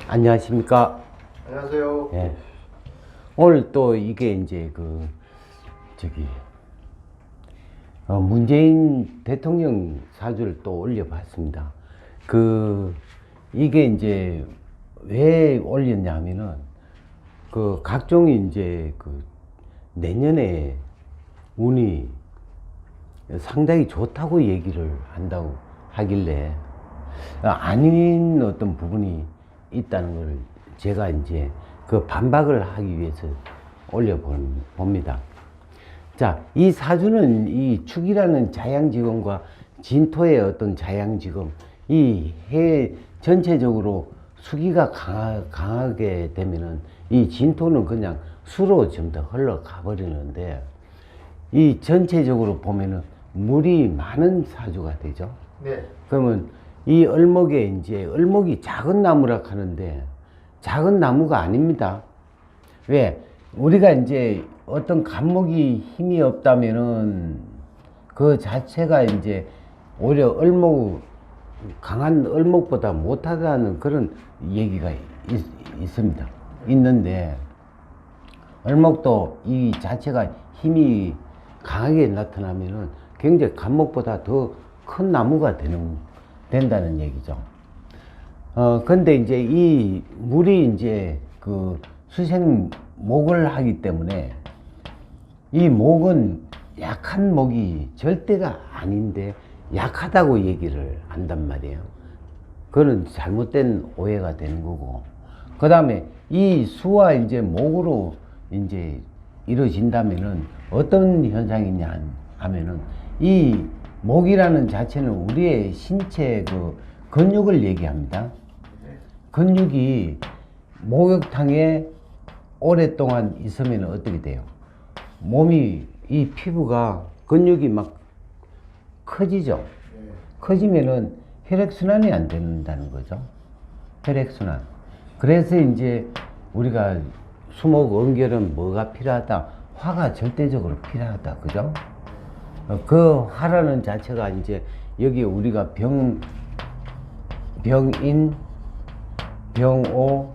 안녕하십니까. 안녕하세요. 예. 오늘 또 이게 이제 문재인 대통령 사주를 또 올려봤습니다. 이게 이제 왜 올렸냐 하면은 각종 이제 내년에 운이 상당히 좋다고 얘기를 한다고 하길래 아닌 어떤 부분이 있다는 걸 제가 이제 반박을 하기 위해서 올려봅니다. 자, 이 사주는 이 축이라는 자양지검과 진토의 어떤 자양지검, 이 해 전체적으로 수기가 강하게 되면은 이 진토는 그냥 수로 좀 더 흘러가 버리는데, 이 전체적으로 보면은 물이 많은 사주가 되죠. 네. 그러면 이 얼목이 작은 나무라 하는데 작은 나무가 아닙니다. 왜? 우리가 이제 어떤 간목이 힘이 없다면은 그 자체가 이제 오히려 강한 얼목보다 못하다는 그런 얘기가 있습니다. 있는데, 얼목도 이 자체가 힘이 강하게 나타나면은 굉장히 간목보다 더 큰 나무가 된다는 얘기죠. 근데 이제 이 물이 이제 수생목을 하기 때문에 이 목은 약한 목이 절대가 아닌데 약하다고 얘기를 한단 말이에요. 그거는 잘못된 오해가 되는 거고, 그 다음에 이 수와 이제 목으로 이제 이루어진다면은 어떤 현상이냐 하면은 이 목이라는 자체는 우리의 신체 근육을 얘기합니다. 근육이 목욕탕에 오랫동안 있으면 어떻게 돼요? 이 피부가 근육이 막 커지죠. 커지면은 혈액순환이 안 된다는 거죠. 혈액순환. 그래서 이제 우리가 수목 원결은 뭐가 필요하다? 화가 절대적으로 필요하다. 그죠? 그 화라는 자체가 이제 여기 우리가 병인, 병오,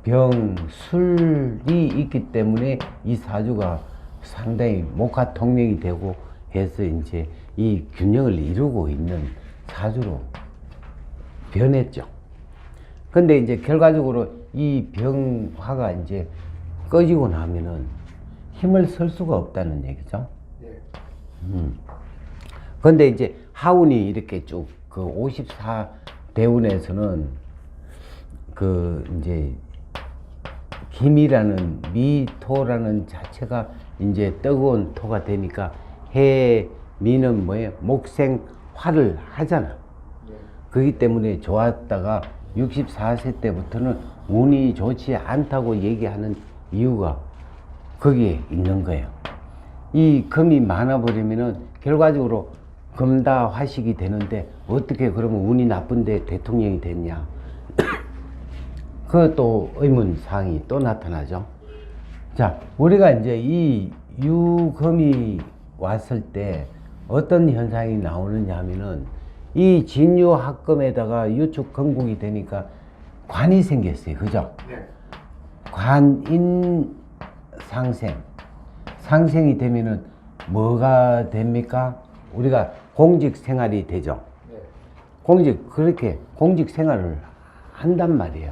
병술이 있기 때문에 이 사주가 상당히 목화통령이 되고 해서 이제 이 균형을 이루고 있는 사주로 변했죠. 근데 이제 결과적으로 이 병화가 이제 꺼지고 나면은 힘을 쓸 수가 없다는 얘기죠. 근데 이제 하운이 이렇게 쭉 54대운에서는 이제 김이라는 미토라는 자체가 이제 뜨거운 토가 되니까 미는 뭐예요? 목생화를 하잖아. 그렇기 때문에 좋았다가 64세 때부터는 운이 좋지 않다고 얘기하는 이유가 거기에 있는 거예요. 이 금이 많아버리면은 결과적으로 금다화식이 되는데 어떻게 그러면 운이 나쁜데 대통령이 됐냐? 그것도 의문사항이 또 나타나죠. 자, 우리가 이제 이 유금이 왔을 때 어떤 현상이 나오느냐 하면은 이 진유합금에다가 유축금국이 되니까 관이 생겼어요. 그죠? 네. 관인 상생이 되면은 뭐가 됩니까? 우리가 공직 생활이 되죠. 네. 그렇게 공직 생활을 한단 말이에요.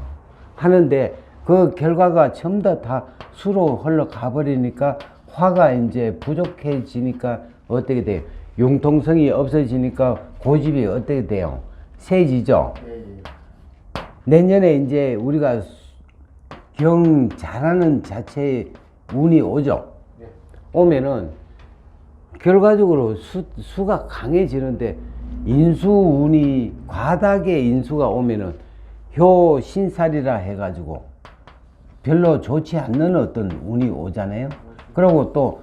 하는데 그 결과가 전부 다 수로 흘러가 버리니까 화가 이제 부족해지니까 어떻게 돼요? 융통성이 없어지니까 고집이 어떻게 돼요? 세지죠. 내년에 이제 우리가 경 잘하는 자체의 운이 오죠. 오면은 결과적으로 수가 강해지는데 인수운이 과다하게 인수가 오면은 효신살이라 해가지고 별로 좋지 않는 어떤 운이 오잖아요. 그리고 또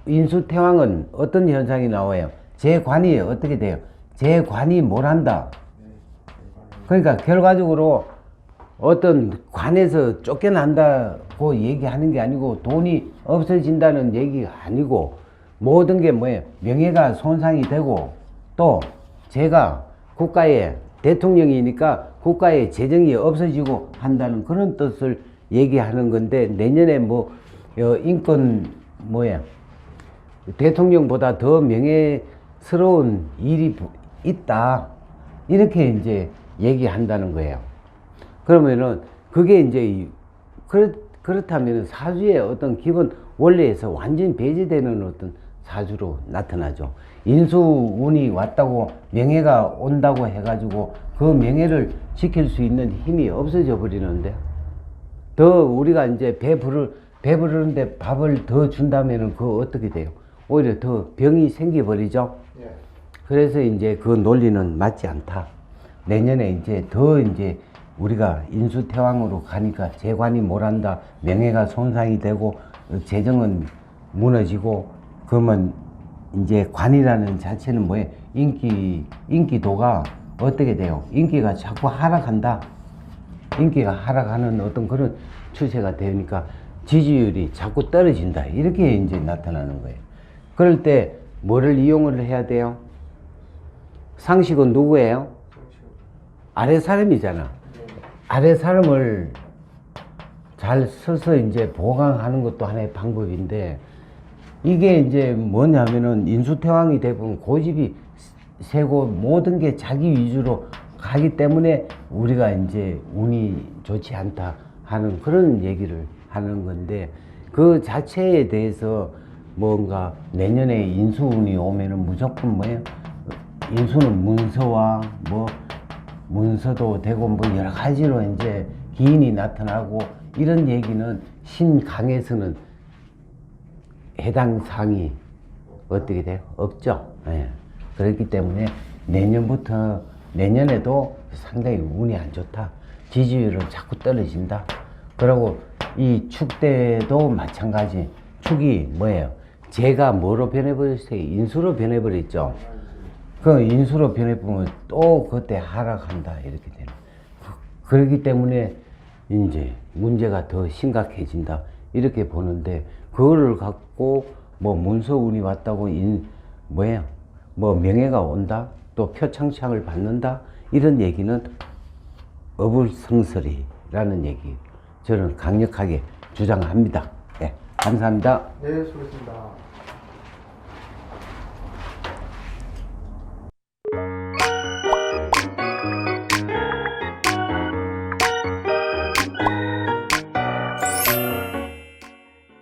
인수태왕은 어떤 현상이 나와요? 재관이 어떻게 돼요? 재관이 뭘 한다? 그러니까 결과적으로 어떤 관에서 쫓겨난다고 얘기하는 게 아니고 돈이 없어진다는 얘기가 아니고 모든 게 뭐예요? 명예가 손상이 되고 또 제가 국가의 대통령이니까 국가의 재정이 없어지고 한다는 그런 뜻을 얘기하는 건데 내년에 뭐 인권 뭐야 대통령보다 더 명예스러운 일이 있다 이렇게 이제 얘기한다는 거예요. 그러면은 그게 이제 그렇다면 사주의 어떤 기본 원리에서 완전히 배제되는 어떤 사주로 나타나죠. 인수운이 왔다고 명예가 온다고 해가지고 그 명예를 지킬 수 있는 힘이 없어져 버리는데 더 우리가 이제 배부르는데 밥을 더 준다면은 그거 어떻게 돼요? 오히려 더 병이 생겨버리죠. 예. 그래서 이제 그 논리는 맞지 않다. 내년에 이제 더 이제 우리가 인수태왕으로 가니까 재관이 몰한다. 명예가 손상이 되고 재정은 무너지고 그러면 이제 관이라는 자체는 뭐예요? 인기도가 어떻게 돼요? 인기가 자꾸 하락한다. 인기가 하락하는 어떤 그런 추세가 되니까 지지율이 자꾸 떨어진다. 이렇게 이제 나타나는 거예요. 그럴 때 뭐를 이용을 해야 돼요? 상식은 누구예요? 아래 사람이잖아. 아래 사람을 잘 써서 이제 보강하는 것도 하나의 방법인데 이게 이제 뭐냐면은 인수태왕이 대부분 고집이 세고 모든 게 자기 위주로 가기 때문에 우리가 이제 운이 좋지 않다 하는 그런 얘기를 하는 건데 그 자체에 대해서 뭔가 내년에 인수운이 오면은 무조건 뭐예요? 인수는 문서와 뭐 문서도 되고 뭐 여러 가지로 이제 기인이 나타나고 이런 얘기는 신강에서는 해당 사항이 어떻게 돼요? 없죠. 예. 그렇기 때문에 내년에도 상당히 운이 안 좋다. 지지율은 자꾸 떨어진다. 그리고 이 축 때도 마찬가지. 축이 뭐예요? 재가 뭐로 변해버렸어요? 인수로 변해버렸죠. 그 인수로 변해보면 또 그때 하락한다. 이렇게 되는. 그렇기 때문에 이제 문제가 더 심각해진다. 이렇게 보는데 그거를 갖고 뭐 문서운이 왔다고 뭐예요? 뭐 명예가 온다. 또 표창장을 받는다. 이런 얘기는 어불성설이라는 얘기. 저는 강력하게 주장합니다. 네, 감사합니다. 네, 수고했습니다.